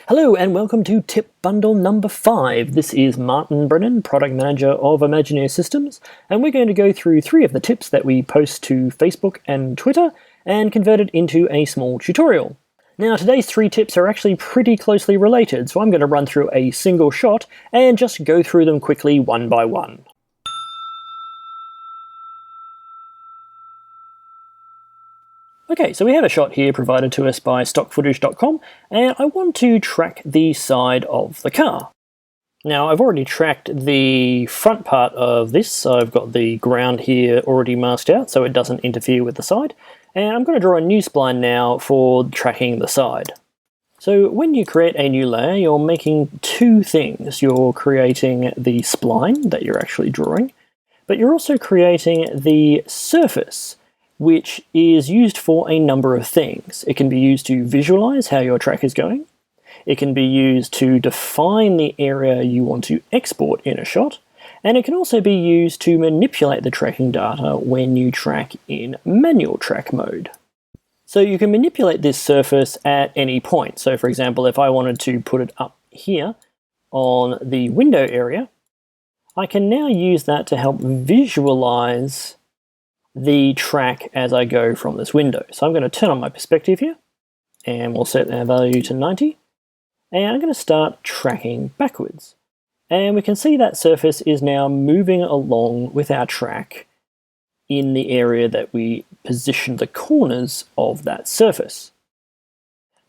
Hello and welcome to tip bundle number 5. This is Martin Brennan, product manager of Imagineer Systems, and we're going to go through 3 of the tips that we post to Facebook and Twitter and convert it into a small tutorial. Now today's 3 tips are actually pretty closely related, so I'm going to run through a single shot and just go through them quickly one by one. Okay, so we have a shot here provided to us by stockfootage.com, and I want to track the side of the car. Now, I've already tracked the front part of this, so I've got the ground here already masked out so it doesn't interfere with the side, and I'm going to draw a new spline now for tracking the side. So when you create a new layer, you're making 2 things. You're creating the spline that you're actually drawing, but you're also creating the surface, which is used for a number of things. It can be used to visualize how your track is going. It can be used to define the area you want to export in a shot. And it can also be used to manipulate the tracking data when you track in manual track mode. So you can manipulate this surface at any point. So for example, if I wanted to put it up here on the window area, I can now use that to help visualize the track as I go from this window. So I'm going to turn on my perspective here, and we'll set our value to 90, and I'm going to start tracking backwards. And we can see that surface is now moving along with our track in the area that we positioned the corners of that surface.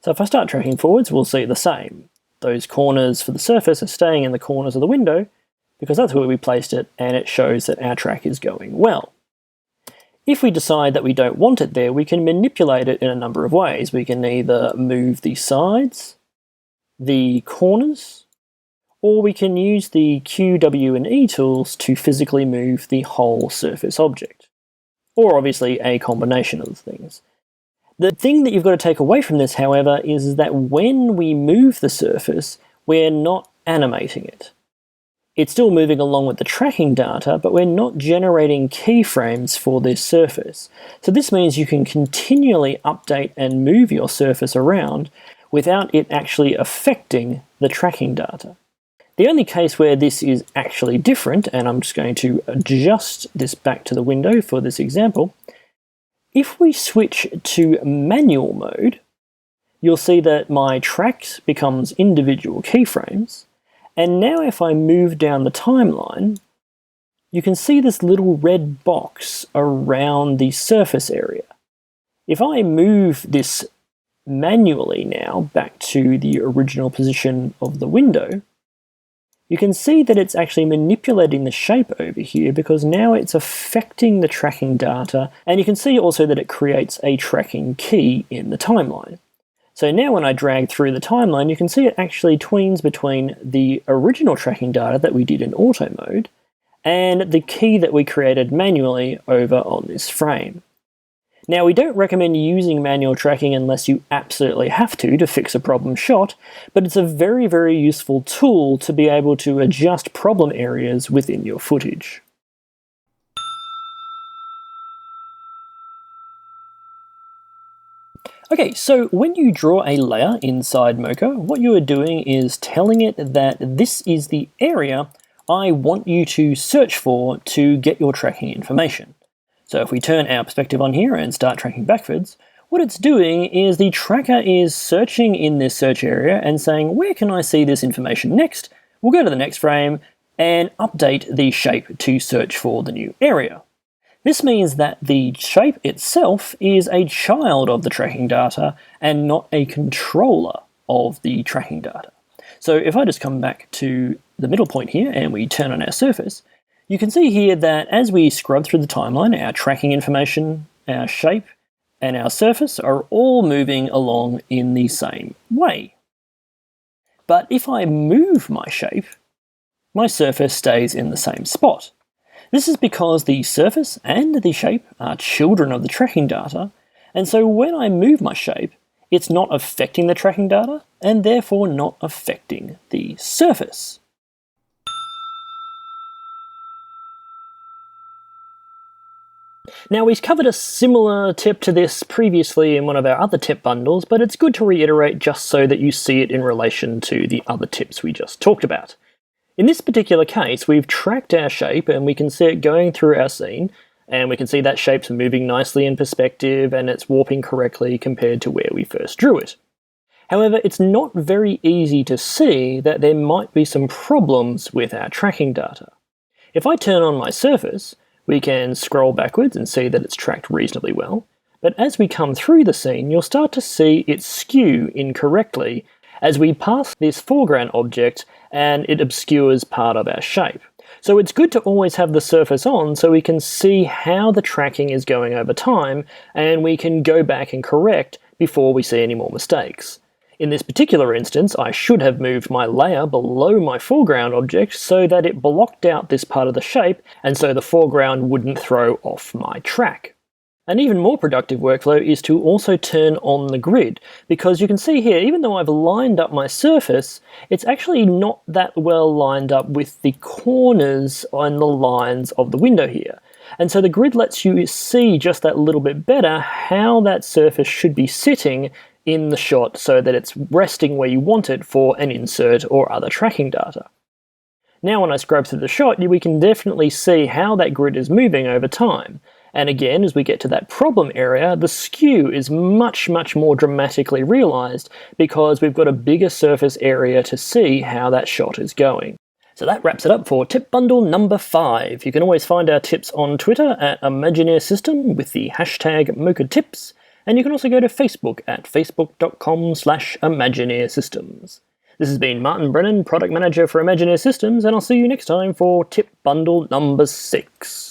So if I start tracking forwards, we'll see the same. Those corners for the surface are staying in the corners of the window because that's where we placed it, and it shows that our track is going well. If we decide that we don't want it there, we can manipulate it in a number of ways. We can either move the sides, the corners, or we can use the Q, W, and E tools to physically move the whole surface object. Or obviously a combination of things. The thing that you've got to take away from this, however, is that when we move the surface, we're not animating it. It's still moving along with the tracking data, but we're not generating keyframes for this surface. So this means you can continually update and move your surface around without it actually affecting the tracking data. The only case where this is actually different, and I'm just going to adjust this back to the window for this example, if we switch to manual mode, you'll see that my track becomes individual keyframes. And now if I move down the timeline, you can see this little red box around the surface area. If I move this manually now back to the original position of the window, you can see that it's actually manipulating the shape over here because now it's affecting the tracking data, and you can see also that it creates a tracking key in the timeline. So now when I drag through the timeline, you can see it actually tweens between the original tracking data that we did in auto mode and the key that we created manually over on this frame. Now, we don't recommend using manual tracking unless you absolutely have to fix a problem shot, but it's a very, very useful tool to be able to adjust problem areas within your footage. Okay, so when you draw a layer inside Mocha, what you are doing is telling it that this is the area I want you to search for to get your tracking information. So if we turn our perspective on here and start tracking backwards, what it's doing is the tracker is searching in this search area and saying, where can I see this information next? We'll go to the next frame and update the shape to search for the new area. This means that the shape itself is a child of the tracking data and not a controller of the tracking data. So if I just come back to the middle point here and we turn on our surface, you can see here that as we scrub through the timeline, our tracking information, our shape, and our surface are all moving along in the same way. But if I move my shape, my surface stays in the same spot. This is because the surface and the shape are children of the tracking data, and so when I move my shape, it's not affecting the tracking data, and therefore not affecting the surface. Now, we've covered a similar tip to this previously in one of our other tip bundles, but it's good to reiterate just so that you see it in relation to the other tips we just talked about. In this particular case, we've tracked our shape and we can see it going through our scene, and we can see that shape's moving nicely in perspective and it's warping correctly compared to where we first drew it. However, it's not very easy to see that there might be some problems with our tracking data. If I turn on my surface, we can scroll backwards and see that it's tracked reasonably well, but as we come through the scene, you'll start to see it skew incorrectly as we pass this foreground object and it obscures part of our shape. So it's good to always have the surface on so we can see how the tracking is going over time, and we can go back and correct before we see any more mistakes. In this particular instance, I should have moved my layer below my foreground object so that it blocked out this part of the shape, and so the foreground wouldn't throw off my track. An even more productive workflow is to also turn on the grid, because you can see here, even though I've lined up my surface, it's actually not that well lined up with the corners and the lines of the window here. And so the grid lets you see just that little bit better how that surface should be sitting in the shot so that it's resting where you want it for an insert or other tracking data. Now when I scrub through the shot, we can definitely see how that grid is moving over time. And again, as we get to that problem area, the skew is much more dramatically realized because we've got a bigger surface area to see how that shot is going. So that wraps it up for tip bundle number 5. You can always find our tips on Twitter at Imagineer System with the hashtag MochaTips. And you can also go to Facebook at facebook.com/Imagineer Systems. This has been Martin Brennan, Product Manager for Imagineer Systems, and I'll see you next time for tip bundle number 6.